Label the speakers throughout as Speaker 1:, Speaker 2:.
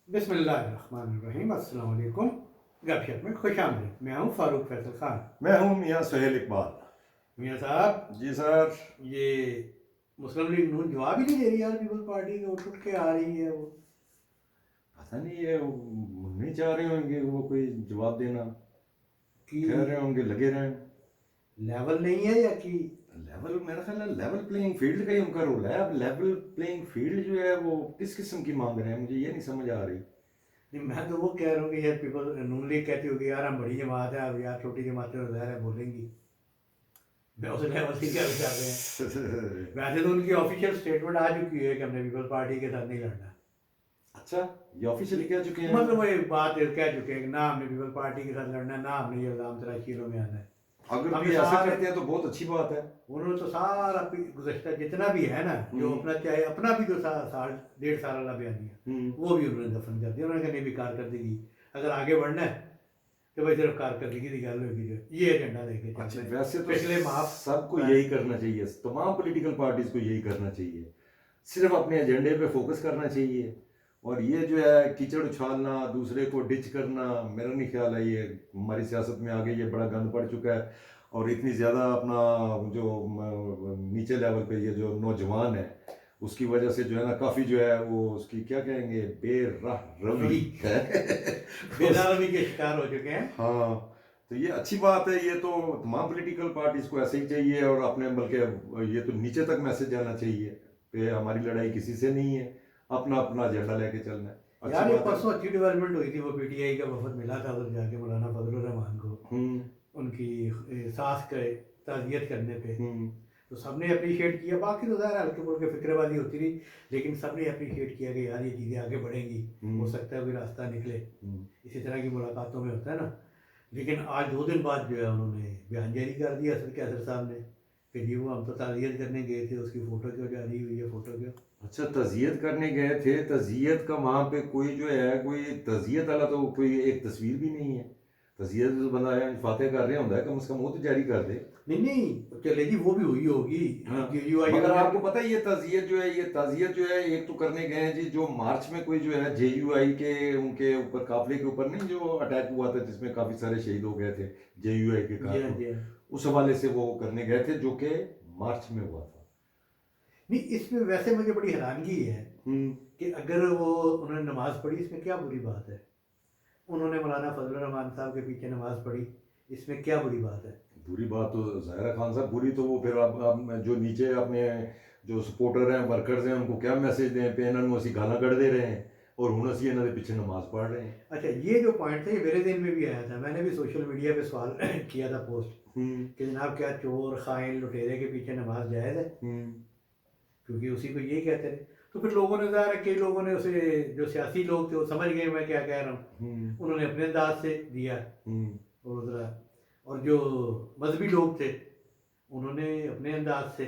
Speaker 1: बिस्मिल्लाहिर्रहमानिर्रहीम, अस्सलाम वालेकुम। गपशप में खुश आमदीद। मैं हूँ फारूक फैसल खान।
Speaker 2: मैं हूँ मियाँ सुहेल इकबाल।
Speaker 1: मियाँ साहब,
Speaker 2: जी सर।
Speaker 1: ये मुस्लिम लीग नून जवाब ही नहीं दे रही यार। पीपल पार्टी के उठ के आ रही है वो।
Speaker 2: पता नहीं ये नहीं चाह रहे होंगे वो कोई जवाब देना,
Speaker 1: कि
Speaker 2: कह रहे होंगे लगे रहें।
Speaker 1: लेवल नहीं है या कि
Speaker 2: लेवल, मेरा ख्याल है लेवल प्लेइंग फील्ड का ही उनका रोल है। अब लेवल प्लेइंग फील्ड जो है वो किस किस्म की मांग रहे हैं, मुझे ये नहीं समझ आ रही।
Speaker 1: नहीं, मैं तो वो कह रहा हूँ कि यार पीपल नून लीग कहती होगी यार हम बड़ी जमात है, अब यार छोटी जमातें तो ज़ाहिर है बोलेंगी। मैं उस लेवल से क्या विचार रहे हैं। वैसे तो उनकी ऑफिशियल स्टेटमेंट आ चुकी है कि हमने पीपल पार्टी के साथ नहीं लड़ना।
Speaker 2: अच्छा, ये ऑफिशियली कह चुके हैं?
Speaker 1: मतलब वो एक बात कह चुके हैं कि ना हमने पीपल पार्टी के साथ लड़ना है, ना हमने ये इल्ज़ाम तराशियों में आना है।
Speaker 2: अगर
Speaker 1: हम
Speaker 2: भी ऐसा
Speaker 1: सारे
Speaker 2: करते हैं तो बहुत अच्छी बात है।
Speaker 1: उन्होंने तो सारा गुज़श्ता जितना भी है ना, जो अपना चाहे अपना भी जो साल डेढ़ साल वाला बयानिया वो भी उन्होंने दफन कर दिया। उन्होंने कहा नहीं भी कारकर्दगी अगर आगे बढ़ना है तो भाई सिर्फ कारकर्दगी की गल होगी, जो ये एजेंडा लेके चल
Speaker 2: अच्छा,
Speaker 1: रहे हैं।
Speaker 2: वैसे तो
Speaker 1: पिछले माफ
Speaker 2: सबको यही करना चाहिए, तमाम पॉलिटिकल पार्टीज को यही करना चाहिए, सिर्फ अपने एजेंडे पे फोकस करना चाहिए। और ये जो है कीचड़ उछालना, दूसरे को डिच करना, मेरा नहीं ख्याल है ये हमारी सियासत में आगे ये बड़ा गंद पड़ चुका है। और इतनी ज़्यादा अपना जो नीचे लेवल पे ये जो नौजवान है उसकी वजह से जो है ना काफ़ी जो है वो उसकी क्या कहेंगे बेराह रवी है।
Speaker 1: बेदारवी के शिकार हो चुके हैं।
Speaker 2: हाँ, तो ये अच्छी बात है। ये तो तमाम पॉलिटिकल पार्टीज को ऐसे ही चाहिए, और अपने बल्कि ये तो नीचे तक मैसेज जाना चाहिए कि हमारी लड़ाई किसी से नहीं है, अपना अपना एजेंडा लेके चलना है। अच्छी
Speaker 1: यार ये
Speaker 2: बात है।
Speaker 1: परसों अच्छी डेवलपमेंट हुई थी, वो पीटीआई का वफद मिला था उधर जाके मौलाना फजलुर रहमान को उनकी सास के ताज़ियत करने पे।
Speaker 2: हम्म
Speaker 1: तो सबने अप्रिशिएट किया। बाकी तो ज़ाहिर हल्के फुल्के फिक्रबाजी होती रही, लेकिन सबने अप्रिशिएट किया कि यार ये चीज़ें आगे बढ़ेंगी, हो सकता है कोई रास्ता निकले। इसी तरह की मुलाकातों में होता है ना। लेकिन आज 2 दिन बाद जो है उन्होंने बयान जारी कर दिया असद के असर साहब ने कि जी वो हम तो ताज़ियत करने गए थे, उसकी फ़ोटो क्यों जारी हुई है, फ़ोटो क्यों।
Speaker 2: अच्छा, तज़ियत करने गए थे? तज़ियत का वहाँ पे कोई जो है कोई तज़ियत वाला तो कोई एक तस्वीर भी नहीं है। तज़ियत तो बंदा फातह कर रहा होता है, कम से कम वो तो जारी कर दे।
Speaker 1: नहीं नहीं चले जी, वो भी हुई होगी।
Speaker 2: हाँ,
Speaker 1: JUI
Speaker 2: मगर आपको पता है ये ताज़ियत जो है, ये ताज़ियत जो है एक तो करने गए हैं जी, जो मार्च में कोई जो है JUI के उनके ऊपर काफिले के ऊपर नहीं जो अटैक हुआ था जिसमें काफी सारे शहीद हो गए थे JUI के
Speaker 1: जी हाँ
Speaker 2: कारकुन,
Speaker 1: जी हाँ।
Speaker 2: उस हवाले से वो करने गए थे जो कि मार्च में हुआ था।
Speaker 1: नहीं, इसमें वैसे मुझे बड़ी हैरानगी है
Speaker 2: हम्म
Speaker 1: कि अगर वो उन्होंने नमाज पढ़ी, इसमें क्या बुरी बात है। उन्होंने मौलाना फजल रहमान साहब के पीछे नमाज पढ़ी, इसमें क्या बुरी बात है।
Speaker 2: बुरी बात तो ज़ाहिर है खान साहब, बुरी तो वो फिर आप जो नीचे अपने जो सपोर्टर हैं, वर्कर्स हैं, उनको क्या मैसेज दें पे इन्होंने असी गाला कढ़ दे रहे हैं और हूँ असी इन्हों के पीछे नमाज पढ़ रहे हैं।
Speaker 1: अच्छा, ये जो पॉइंट था ये मेरे दिन में भी आया था। मैंने भी सोशल मीडिया पे सवाल किया था, पोस्ट कि जनाब क्या चोर खाइन लुटेरे के पीछे नमाज जायज़ है, क्योंकि उसी को यही कहते थे। तो फिर लोगों ने ज़ाहिर है, कई लोगों ने उसे, जो सियासी लोग थे वो समझ गए मैं क्या कह रहा हूँ, उन्होंने अपने अंदाज से दिया। और ज़रा और जो मजहबी लोग थे उन्होंने अपने अंदाज से।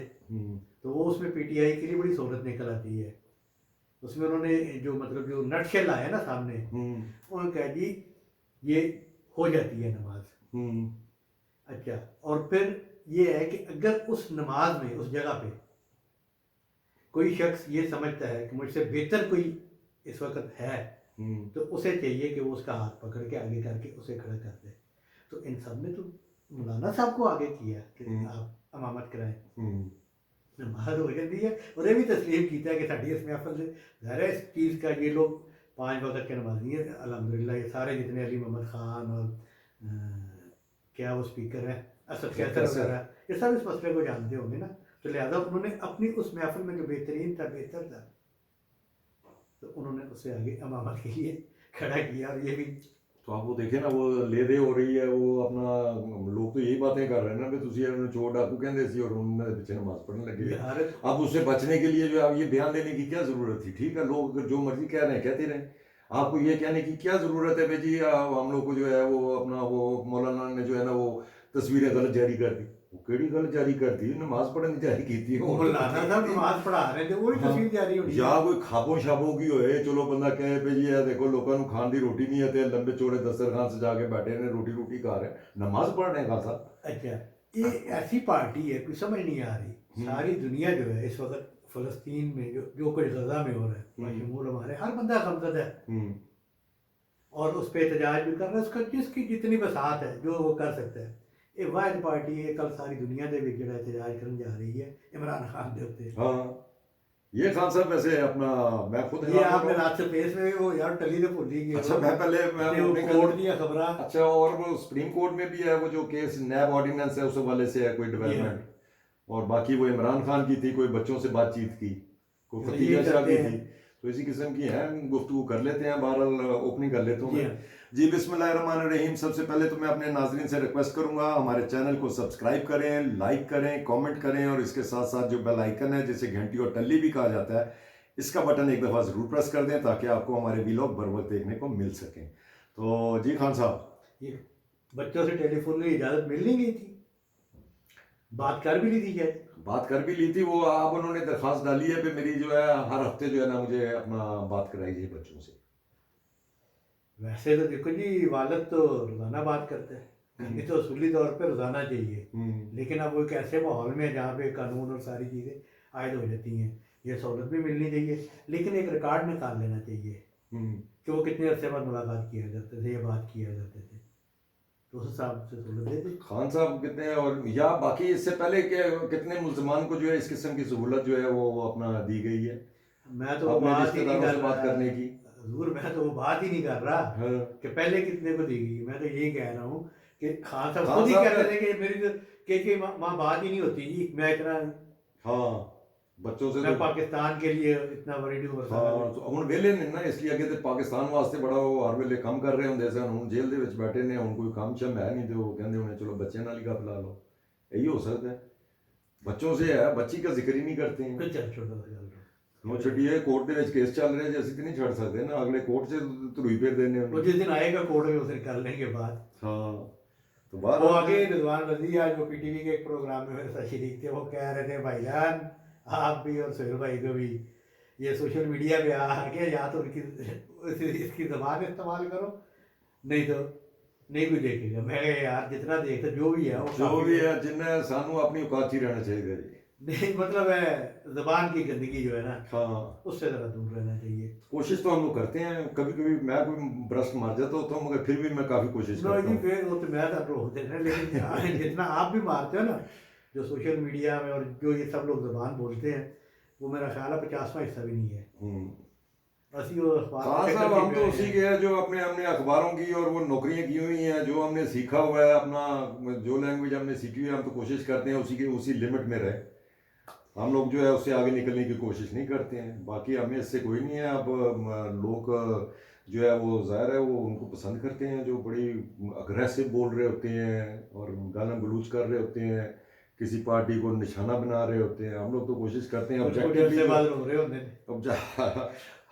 Speaker 1: तो वो उसमें पीटीआई के लिए बड़ी सहूलत निकल आती है। उसमें उन्होंने जो मतलब जो नटशेल आया ना सामने, उन्होंने कहा जी ये हो जाती है नमाज। अच्छा, और फिर ये है कि अगर उस नमाज में उस जगह पे कोई शख्स ये समझता है कि मुझसे बेहतर कोई इस वक्त है, तो उसे चाहिए कि वो उसका हाथ पकड़ के आगे करके उसे खड़ा कर दे। तो इन सब ने तो मौलाना साहब को आगे किया कि आप इमामत कराएं, नमाज हो जाती है। और ये भी तस्लीम किया है कि साड़ी इस महफल से ज़ाहिर है इस चीज़ का, ये लोग 5 वक्त के नमाजी हैं अल्हम्दुलिल्लाह। ये सारे जितने अली मोहम्मद ख़ान और क्या वो स्पीकर है असद कैसर वगैरह, ये सब इस मसले को जानते होंगे ना। तो लिहाजा उन्होंने अपनी उस महफिल में जो बेहतरीन था, बेहतर था, तो उन्होंने उसे आगे इमामत के लिए खड़ा किया। और ये भी
Speaker 2: तो आप वो देखे ना, वो ले दे हो रही है, वो अपना लोग तो यही बातें कर रहे हैं ना भी तुसी इन्होंने चोर डाकू कहते सी और उन्होंने पीछे नमाज पढ़ने लगे
Speaker 1: यार।
Speaker 2: अब उससे बचने के लिए जो है अब ये बयान देने की क्या जरूरत थी? ठीक है, लोग अगर जो मर्जी कह रहे हैं कहते रहे, आपको ये कहने की क्या जरूरत है भाई जी हम लोग को जो है वो अपना वो मौलाना ने जो है ना वो तस्वीरें गलत जारी कर दी। वो केड़ी गलत जारी कर दी? नमाज पढ़ने जारी की थी
Speaker 1: मौलाना साहब नमाज पढ़ा रहे थे, वही तस्वीर जारी होनी
Speaker 2: या कोई खाबो शाबो की होए, चलो बंदा कहे पे जी देखो लोगों को खान दी रोटी नहीं है ते लंबे चौड़े दस्तरखान सजा के बैठे ने रोटी खा रहे हैं, नमाज पढ़ रहे हैं खान साहब।
Speaker 1: अच्छा, ये ऐसी पार्टी है कोई समझ नहीं आ रही सारी दुनिया जो है इस वक्त फ़लस्तीन में जो कुछ गज़ा में हो रहा है, बशमूल हमारे हर बंदा गमज़द है और उस पर एहतजाज भी कर रहा है। उसका जिसकी जितनी बसात है जो वो कर सकता है। ये वाहिद पार्टी है कल सारी दुनिया के विच जिहड़ा एहतजाज करने जा रही है इमरान खान के उत्ते।
Speaker 2: हाँ ये खान साहब वैसे अपना मैं खुद
Speaker 1: ये आपने रात से पेश में वो यार टली तो भूल ही गए।
Speaker 2: अच्छा मैं पहले मैं
Speaker 1: वो कोर्ट दी खबर।
Speaker 2: अच्छा और वो सुप्रीम कोर्ट में भी है वो जो केस नैब ऑर्डिनेंस है उस हवाले से है कोई डेवलपमेंट, और बाकी वो इमरान खान की थी कोई बच्चों से बातचीत की, कोई खतीजा शाह की थी, तो इसी किस्म की है गुफ्तगू कर लेते हैं। बहरहाल ओपनिंग कर लेता हूँ मैं। जी बिस्मिल्लाहिर्रहमानिर्रहीम। सबसे पहले तो मैं अपने नाजरीन से रिक्वेस्ट करूंगा हमारे चैनल को सब्सक्राइब करें, लाइक करें, कमेंट करें और इसके साथ साथ जो बेल आइकन है जिसे घंटी और टल्ली भी कहा जाता है इसका बटन एक दफ़ा ज़रूर प्रेस कर दें ताकि आपको हमारे वीलॉग बर वक्त देखने को मिल सकें। तो जी खान साहब,
Speaker 1: ये बच्चों से टेलीफोन की इजाज़त मिल नहीं गई थी, बात कर भी ली थी क्या?
Speaker 2: बात कर भी ली थी वो, अब उन्होंने दरख्वास्त डाली है कि मेरी जो है हर हफ्ते जो है ना मुझे अपना बात कराई जाए बच्चों से।
Speaker 1: वैसे तो देखो जी वालिद तो रोज़ाना बात करते हैं, ये तो असूली तौर पे रोज़ाना चाहिए, लेकिन अब वो एक ऐसे माहौल में जहाँ पे कानून और सारी चीज़ें आयद हो जाती हैं, ये सहूलत भी मिलनी चाहिए, लेकिन एक रिकॉर्ड निकाल लेना चाहिए कि वो कितने अरसे बाद मुलाकात किया करते थे या बात किया करते थे, तो उस हिसाब से सहूलत दे दी।
Speaker 2: खान साहब कितने और या बाकी इससे पहले के कितने मुल्जमान को जो है इस किस्म की सहूलत जो है वो अपना दी गई है
Speaker 1: मैं तो
Speaker 2: अपने रिश्तेदारों से बात करने की।
Speaker 1: हजूर मैं तो वो बात ही नहीं कर रहा कि पहले कितने को दी गई। मैं तो यही कह रहा हूँ कि खान साहब खुद ही कहते थे कि मेरी तो माँ बात ही नहीं होती जी, मैं इतना
Speaker 2: हाँ बच्चों से
Speaker 1: मैं
Speaker 2: तो
Speaker 1: पाकिस्तान के लिए इतना वरीड हूँ।
Speaker 2: हाँ तो ਹੁਣ ਵੇਲੇ ਨੇ ਨਾ ਇਸ ਲਈ ਅੱਗੇ ਤੇ ਪਾਕਿਸਤਾਨ ਵਾਸਤੇ ਬੜਾ ਉਹ ਹਰ ਵੇਲੇ ਕੰਮ ਕਰ ਰਹੇ ਹੁੰਦੇ ਸਨ, ਹੁਣ ਜੇਲ੍ਹ ਦੇ ਵਿੱਚ ਬੈਠੇ ਨੇ, ਹੁਣ ਕੋਈ ਕੰਮ ਸ਼ਮ ਹੈ ਨਹੀਂ ਤੇ ਉਹ ਕਹਿੰਦੇ ਹੋਣੇ चलो बच्चे ਨਾਲ ही गप ला लो, यही हो सकता है। बच्चों से है बच्ची का जिक्र ही नहीं करते हैं।
Speaker 1: चल छोड़ो
Speaker 2: वो छड़िए कोर्ट ਦੇ ਵਿੱਚ केस चल रहे जैसे तो नहीं छड़ सकते ना, अगले कोर्ट से धुरी फिर देने
Speaker 1: वो जिस दिन आएगा कोर्ट में उस दिन कर लेंगे बात।
Speaker 2: हाँ तो बात
Speaker 1: वो आगे रिजवान रजी आज वो पीटीवी के एक प्रोग्राम में मेरे साथ शरीक थे, वो कह रहे थे भाईजान आप भी और सोहेल भाई को भी ये सोशल मीडिया पे आके या तो उनकी इसकी ज़बान इस्तेमाल करो नहीं तो नहीं कोई देखेगा। मैं यार जितना देखता जो भी है
Speaker 2: जो भी है जिन्हें सानू अपनी औकात ही रहना चाहिए जी।
Speaker 1: नहीं मतलब है ज़बान की गंदगी जो है ना
Speaker 2: हाँ
Speaker 1: उससे ज़रा दूर रहना चाहिए।
Speaker 2: कोशिश तो हम लोग करते हैं, कभी कभी मैं कोई ब्रस्ट मार जाता होता हूँ मगर फिर भी मैं काफ़ी कोशिश करता हूँ।
Speaker 1: फिर वो तो मैं तो रोक देना, लेकिन जितना आप भी मारते हो ना जो सोशल मीडिया में और जो ये सब लोग ज़बान बोलते हैं वो मेरा ख्याल है 50वां हिस्सा भी नहीं है।
Speaker 2: हाँ साहब हम तो उसी के हैं जो अपने हमने अखबारों की और वो नौकरियां की हुई हैं, जो हमने सीखा हुआ है अपना जो लैंग्वेज हमने सीखी हुई है हम तो कोशिश करते हैं उसी के उसी लिमिट में रहे, हम लोग जो है उससे आगे निकलने की कोशिश नहीं करते हैं। बाकी हमें इससे कोई नहीं है। अब लोग जो है वो ज़ाहिर है वो उनको पसंद करते हैं जो बड़ी अग्रेसिव बोल रहे होते हैं और गाना गलूच कर रहे होते हैं, किसी पार्टी को निशाना बना रहे होते हैं। हम लोग तो कोशिश करते हैं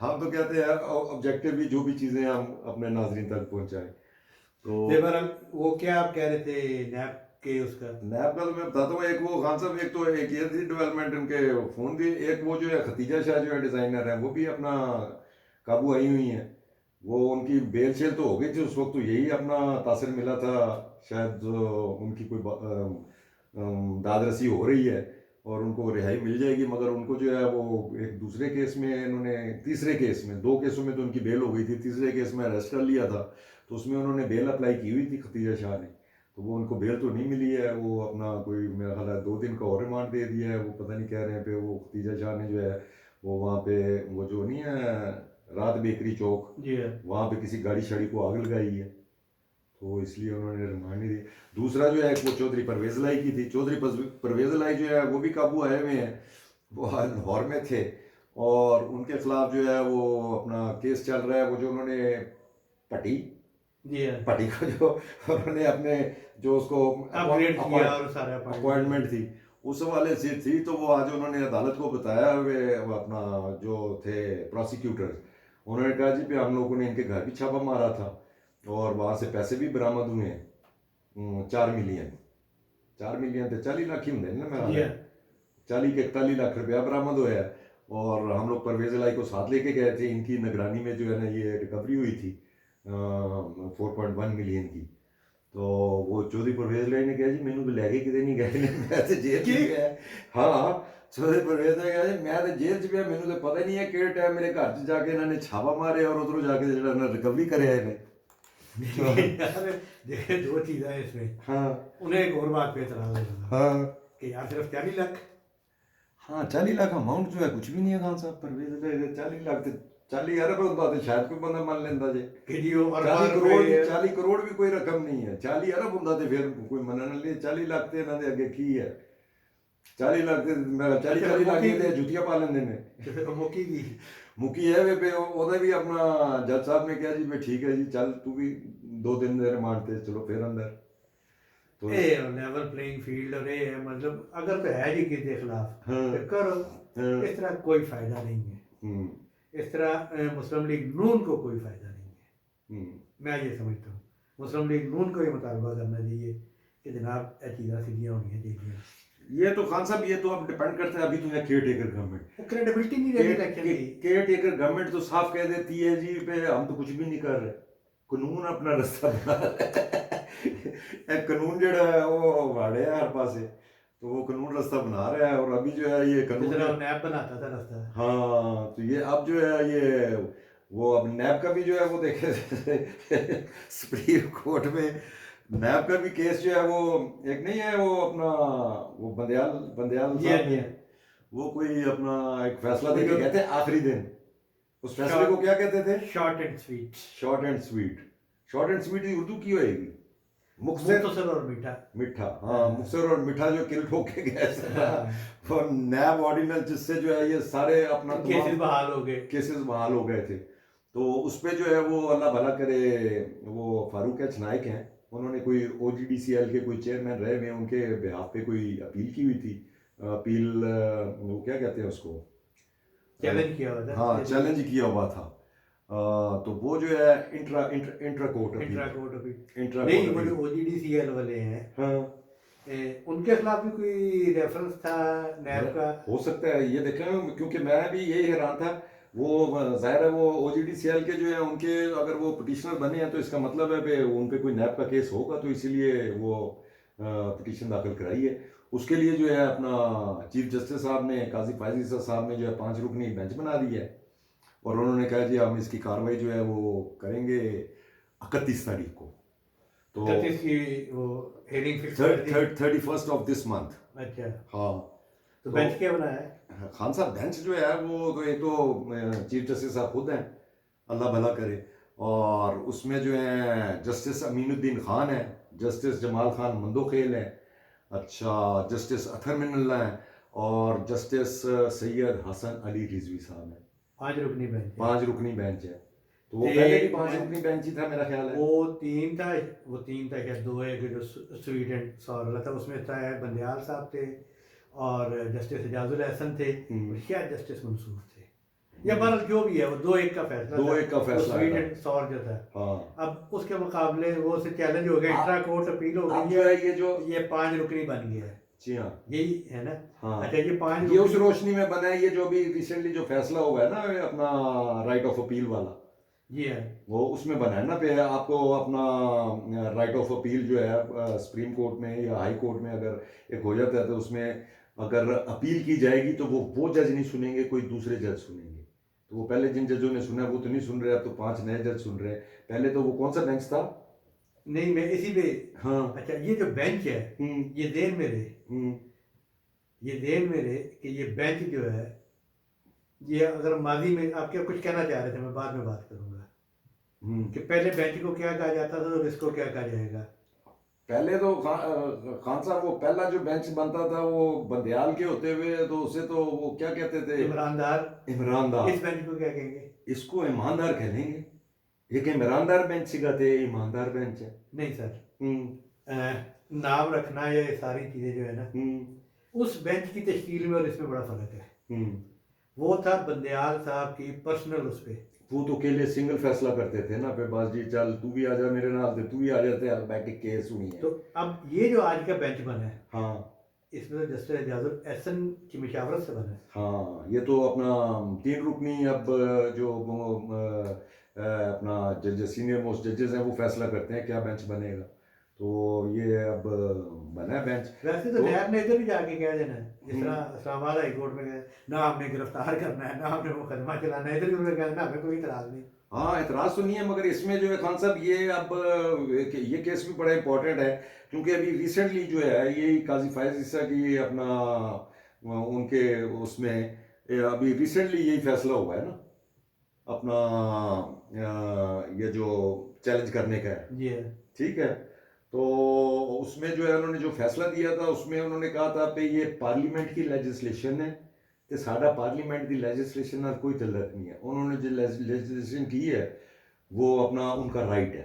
Speaker 2: हम तो कहते हैं ऑब्जेक्टिवली जो भी चीज़ें हम अपने नाजरीन तक पहुंचाएं।
Speaker 1: तो वो क्या आप कह रहे थे नैप के उसका?
Speaker 2: नैप का तो मैं बताता हूँ, एक वो खान साहब एक तो एक ये थी डेवलपमेंट उनके फ़ोन की, एक वो जो है खतीजा शाह जो है डिज़ाइनर है वो भी अपना काबू आई हुई हैं। वो उनकी बेल शेल तो हो गई थी उस वक्त, तो यही अपना तासर मिला था शायद उनकी कोई दादरसी हो रही है और उनको रिहाई मिल जाएगी, मगर उनको जो है वो एक दूसरे केस में इन्होंने तीसरे केस में 2 केसों में तो उनकी बेल हो गई थी, तीसरे केस में अरेस्ट कर लिया था तो उसमें उन्होंने बेल अप्लाई की हुई थी खतीजा शाह ने, तो वो उनको बेल तो नहीं मिली है। वो अपना कोई मेरा ख्याल है 2 दिन का और रिमांड दे दिया है। वो पता नहीं कह रहे हैं पे वो खतीजा शाह ने जो है वो वहाँ पे वो जो नहीं है रात बेकरी चौक वहाँ पे किसी गाड़ी शाड़ी को आग लगाई है तो इसलिए उन्होंने रिमांड नहीं दी। दूसरा जो है वो चौधरी परवेज़ लाई की थी, चौधरी परवेज़ लाई जो है वो भी काबू आए हुए हैं, वो लाहौर में थे और उनके खिलाफ जो है वो अपना केस चल रहा है। वो जो उन्होंने पटी को जो उन्होंने अपने जो उसको अपॉइंटमेंट थी उस हवाले से थी, तो वो आज उन्होंने अदालत को बताया वे अपना जो थे प्रोसिक्यूटर उन्होंने कहा जी पे हम लोगों ने इनके घर भी छापा मारा था और वहाँ से पैसे भी बरामद हुए हैं 4 मिलियन तो 40 लाख ही होंगे ना मेरा 40-41 लाख रुपया बरामद हुआ है और हम लोग परवेज़ लाई को साथ लेके गए थे, इनकी निगरानी में जो है ना ये रिकवरी हुई थी 4.1 मिलियन की। तो वो चौधरी परवेज लाइन ने कहा जी मैनू तो लैके किते नहीं गए ने मैं तो जेल च गया हाँ चौधरी परवेज ने कहा जी मैं तो जेल च गया मैनू तो पता ही नहीं है किहड़े टाइम मेरे घर च जाके इन्होंने छापा मारे और उधरों जाके जिहड़ा इन्होंने रिकवरी करे आए ने
Speaker 1: यार देखिए दो चीज़ें हैं इसमें।
Speaker 2: हाँ
Speaker 1: उन्हें एक और बात पे इतराज़ है
Speaker 2: हाँ
Speaker 1: कि यार सिर्फ 40 लाख
Speaker 2: हाँ 40 लाख अमाउंट जो है कुछ भी नहीं है खान साहब परवेज दे 40 लाख तो 40 अरब होंदा तो शायद कोई बंदा मान लेंदा जे
Speaker 1: कि जी वो
Speaker 2: 40 करोड़ 40 करोड़ भी कोई रकम नहीं है 40 अरब होंदा ते फिर कोई मनन लिए 40 लाख ते इन्हां दे अगे की है 40 लाख ते 40 लाख ते जुतियां पा लेंदे ने
Speaker 1: तो फिर मुकी की
Speaker 2: मुकी है वे ओदा भी अपना जज साहब ने कहा जी भाई ठीक है जी चल तू भी 2 दिन दे रिमांड ते चलो फिर अंदर तो
Speaker 1: ए लेवल प्लेइंग फील्ड और ये है मतलब अगर तो है जी किसी के खिलाफ
Speaker 2: हाँ
Speaker 1: तो करो
Speaker 2: हाँ
Speaker 1: इस तरह कोई फायदा नहीं है
Speaker 2: हम्म
Speaker 1: इस तरह मुस्लिम लीग नून को कोई फायदा नहीं है
Speaker 2: हम्म
Speaker 1: मैं ये समझता हूँ मुस्लिम लीग नून को ये मुतालबा करना चाहिए कि जनाब ये चीज़ें सीधियाँ होनी चाहिए
Speaker 2: ये तो खान साहब ये तो अब डिपेंड करता है अभी तो है केयर टेकर गवर्नमेंट
Speaker 1: वो क्रेडिबिलिटी नहीं रही इलेक्शन की
Speaker 2: केयर टेकर गवर्नमेंट तो साफ कह देती है जी पे हम तो कुछ भी नहीं कर रहे कानून अपना रास्ता बना रहा है कानून जड़ा है वो वाड़े है हर पासे तो वो कानून रास्ता बना रहा है और अभी जो है ये
Speaker 1: जिस
Speaker 2: कानून
Speaker 1: तरह नैब बनाता था रास्ता
Speaker 2: हाँ तो ये अब जो है ये वो अब नैब का भी जो है वो देखे सुप्रीम कोर्ट में नैब का भी केस जो है वो एक नहीं है वो अपना वो बंदयाल बंदयाल
Speaker 1: जी
Speaker 2: साहब
Speaker 1: जी
Speaker 2: ने वो कोई अपना एक फैसला दे के
Speaker 1: जो-
Speaker 2: कहते हैं आखिरी दिन उस फैसले को क्या कहते थे
Speaker 1: short and sweet
Speaker 2: short and sweet short and sweet की उर्दू की होएगी मुख्तसर
Speaker 1: मुख्तसर और मीठा
Speaker 2: मीठा हाँ मुख्तसर और मीठा जो किल ठोक के गया और नैब ऑर्डिनेंस जिससे जो है ये सारे अपना
Speaker 1: केसेस बहाल हो गए
Speaker 2: केसेस बहाल हो गए थे तो उस पे जो है वो अल्लाह भला करे वो फारूक एच नाइक हैं उन्होंने कोई OGDCL के कोई चेयरमैन रहे हुए उनके बिहाफ पे कोई अपील की हुई थी अपील वो क्या कहते हैं उसको
Speaker 1: चैलेंज किया हुआ था
Speaker 2: हाँ चैलेंज किया हुआ था तो वो जो है intra intra intra court
Speaker 1: intra court अभी
Speaker 2: इंट्रा
Speaker 1: नहीं वो
Speaker 2: कोर्ट
Speaker 1: जो OGDCL वाले हैं
Speaker 2: हाँ
Speaker 1: उनके खिलाफ भी कोई रेफरेंस था नैब का
Speaker 2: हो सकता है ये देखें क्योंकि मैं भी यही हैरान था वो जाहिर है वो OGDCL के जो है उनके अगर वो पिटिशनर बने हैं तो इसका मतलब है कि उन पे कोई नैब का केस होगा तो इसीलिए वो पिटिशन दाखिल कराई है उसके लिए जो है अपना चीफ जस्टिस साहब ने काजी फायजी साहब ने जो है 5 रुकनी बेंच बना दी है और उन्होंने कहा जी हम इसकी कार्रवाई जो है वो करेंगे 31 तारीख को तो
Speaker 1: 31 की वो हेयरिंग फिक्स कर दी
Speaker 2: 31st ऑफ दिस मंथ
Speaker 1: अच्छा
Speaker 2: हाँ
Speaker 1: तो बेंच क्या बनाया है
Speaker 2: खान साहब बेंच जो है वो तो एक तो चीफ जस्टिस साहब खुद हैं अल्लाह भला करे और उसमें जो है जस्टिस अमीनुद्दीन खान है जस्टिस जमाल खान मंदोखेल है अच्छा जस्टिस अथर मिनल्ला है और जस्टिस सैयद हसन अली रिजवी साहब हैं
Speaker 1: 5 रुकनी बेंच
Speaker 2: 5 रुकनी बेंच है तो वो
Speaker 1: ते-
Speaker 2: पहले भी 5 रुकनी बेंच ही था मेरा ख्याल है
Speaker 1: वो तीन था क्या दो है कि जो स्वीट एंड सॉर वाला था उसमें था बंदयाल साहब थे और जस्टिस एजाजुल एहसन थे और शायद जस्टिस मंसूर थे या बहरहाल जो भी है वो 2-1 का फैसला
Speaker 2: 2-1 का फैसला
Speaker 1: स्वीट
Speaker 2: था।
Speaker 1: एंड सॉर जो था
Speaker 2: हाँ
Speaker 1: अब उसके मुकाबले वो से चैलेंज हो गया इंट्रा कोर्ट अपील हो
Speaker 2: अब
Speaker 1: गई
Speaker 2: जो है ये जो
Speaker 1: ये 5 रुकनी बन गया है
Speaker 2: जी हाँ
Speaker 1: यही है ना
Speaker 2: हाँ
Speaker 1: अच्छा ये 5
Speaker 2: ये उस रोशनी में बना है ये जो अभी रिसेंटली जो फैसला हुआ है ना ये अपना राइट ऑफ अपील वाला
Speaker 1: ये है
Speaker 2: वो उसमें बना है ना पे आपको अपना राइट ऑफ अपील जो है सुप्रीम कोर्ट में या हाई कोर्ट में अगर एक हो जाता है तो उसमें अगर अपील की जाएगी तो वो जज नहीं सुनेंगे कोई दूसरे जज सुनेंगे तो वो पहले जिन जजों ने सुना वो तो नहीं सुन रहे अब तो 5 नए जज सुन रहे हैं पहले तो वो कौन सा बेंच था
Speaker 1: नहीं मैं इसी पे
Speaker 2: हाँ
Speaker 1: अच्छा ये जो बेंच है ये देन मेरे
Speaker 2: हम्म
Speaker 1: ये देन मेरे कि ये बेंच जो है ये अगर माजी में आप क्या कुछ कहना चाह रहे थे मैं बाद में बात करूंगा कि पहले बेंच को क्या कहा जाता था और इसको क्या कहा जाएगा
Speaker 2: पहले तो खान साहब वो पहला जो बेंच बनता था वो बंदयाल के होते हुए तो उसे तो वो क्या कहते थे
Speaker 1: इमरानदार
Speaker 2: इमरानदार
Speaker 1: इस बेंच को क्या कहेंगे
Speaker 2: इसको ईमानदार कहेंगे एक ईमानदार बेंच सिखाते ईमानदार बेंच है
Speaker 1: नहीं सर नाम रखना ये सारी चीजें जो है ना उस बेंच की तश्कील में और इसमें बड़ा फर्क है वो था बंदयाल साहब की पर्सनल उस पे
Speaker 2: वो तो अकेले सिंगल फैसला करते थे ना पे बास जी चल तू भी आ जा मेरे नाल ते तू भी आ जाते हैं बैठ के केस सुनी है
Speaker 1: तो अब ये जो आज का बेंच बना है
Speaker 2: हाँ
Speaker 1: इसमें तो जस्टिस एजाजुल एहसन की मशावरत से बना है
Speaker 2: हाँ ये तो अपना 3 रुकनी अब जो अपना जज सीनियर मोस्ट जजेस हैं वो फैसला करते हैं क्या बेंच बनेगा तो ये अब बना है बेंच।
Speaker 1: वैसे तो नैब ने इधर भी जाके कह देना है, जिस तरह इस्लामाबाद हाई कोर्ट में गए ना हमने गिरफ्तार करना है ना हमने मुकदमा चलाना है, इधर भी उन्होंने कहना हमें कोई इतराज नहीं।
Speaker 2: हाँ, एतराज़ तो नहीं है, मगर इसमें जो है खान साहब ये अब ये केस भी बड़ा इंपॉर्टेंट है, क्योंकि अभी रिसेंटली जो है ये काजी फायज ईसा की अपना उनके उसमें अभी रिसेंटली यही फैसला हुआ है ना अपना ये जो चैलेंज करने का है,
Speaker 1: जी है।
Speaker 2: ठीक है। तो उसमें जो है उन्होंने जो फैसला दिया था उसमें उन्होंने कहा था कि ये पार्लियामेंट की लेजिस्लेशन है, तो साडा पार्लियामेंट की लेजिस्लेशन नाल कोई तल्लक नहीं है। उन्होंने जो लेजिस्लेशन की है वो अपना उनका राइट है।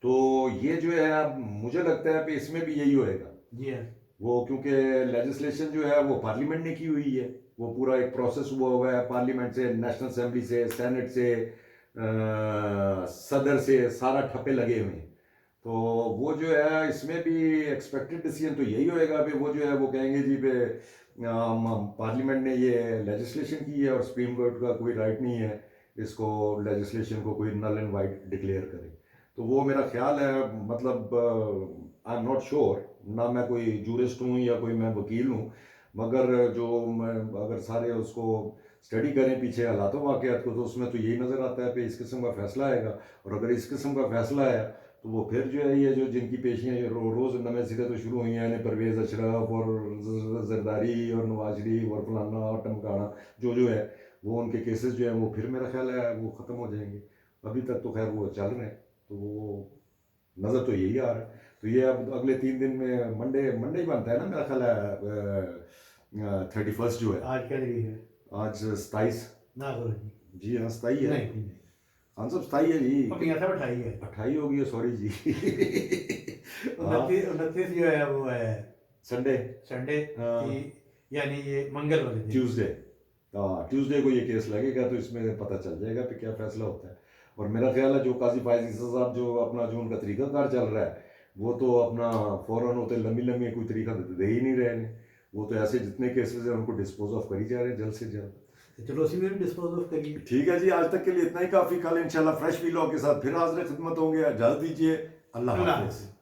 Speaker 2: तो ये जो है अब मुझे लगता है कि इसमें भी यही होएगा।
Speaker 1: जी है।
Speaker 2: वो क्योंकि लेजिस्लेशन जो है वो पार्लियामेंट ने की हुई है, वो पूरा एक प्रोसेस हुआ है पार्लियामेंट से, नेशनल असेंबली से, सेनेट से, सदर से, सारा ठप्पे लगे हुए हैं। तो वो जो है इसमें भी एक्सपेक्टेड डिसीजन तो यही होएगा कि वो जो है वो कहेंगे जी पे पार्लियामेंट ने ये लेजिस्लेशन की है और सुप्रीम कोर्ट का कोई राइट नहीं है इसको लेजिस्लेशन को कोई नल एंड वाइट डिक्लेयर करे। तो वो मेरा ख्याल है, मतलब आई एम नॉट श्योर, ना मैं कोई जूरिस्ट हूँ या कोई मैं वकील हूँ, मगर जो मैं अगर सारे उसको स्टडी करें पीछे हालातों वाक़यात को, तो उसमें तो यही नज़र आता है कि इस किस्म का फैसला आएगा। और अगर इस किस्म का फैसला आया तो वो फिर जो है ये जो जिनकी पेशियाँ रोज़ नए सिरे तो शुरू हुई हैं, परवेज़ अशरफ और जरदारी और नवाज शरीफ और फलाना और टमकाना जो है वो उनके केसेस जो हैं वो फिर मेरा ख्याल है वो ख़त्म हो जाएंगे। अभी तक तो खैर वो चल रहे हैं, तो वो नज़र तो यही आ रहा है। तो ये अब अगले 3 दिन में मंडे ही बनता है ना मेरा ख्याल है 31 जो है।
Speaker 1: आज क्या तारीख है?
Speaker 2: आज 27
Speaker 1: ना करो जी।
Speaker 2: जी हाँ 27 है।
Speaker 1: नहीं नहीं,
Speaker 2: खान साहब 27 है जी,
Speaker 1: पपिया था 28 है।
Speaker 2: 28 हो गई है, सॉरी जी। हाँ
Speaker 1: 29 जो है वो है
Speaker 2: संडे,
Speaker 1: संडे
Speaker 2: हाँ।
Speaker 1: की, यानी ये मंगल वाले दिन।
Speaker 2: ट्यूसडे, हाँ ट्यूसडे को ये केस लगेगा, तो इसमें पता चल जाएगा कि क्या फैसला होता है। और मेरा ख्याल है जो काजी फायज ईसा साहब जो अपना जो उनका तरीकाकार चल रहा है वो तो अपना फ़ौरन होते लंबी कोई तरीका दे ही नहीं रहे हैं। वो तो ऐसे जितने केसेस हैं उनको डिस्पोज ऑफ करी जा रहे हैं जल्द से जल्द।
Speaker 1: तो चलो उसी में भी डिस्पोज ऑफ करिए।
Speaker 2: ठीक है जी, आज तक के लिए इतना ही काफ़ी। कल इंशाल्लाह फ्रेश वीलॉग के साथ फिर हाजिर खिदमत होंगे। इजाज़त दीजिए, अल्लाह
Speaker 1: अल्लाह
Speaker 2: हाफ़िज़।
Speaker 1: हाफ़िज़।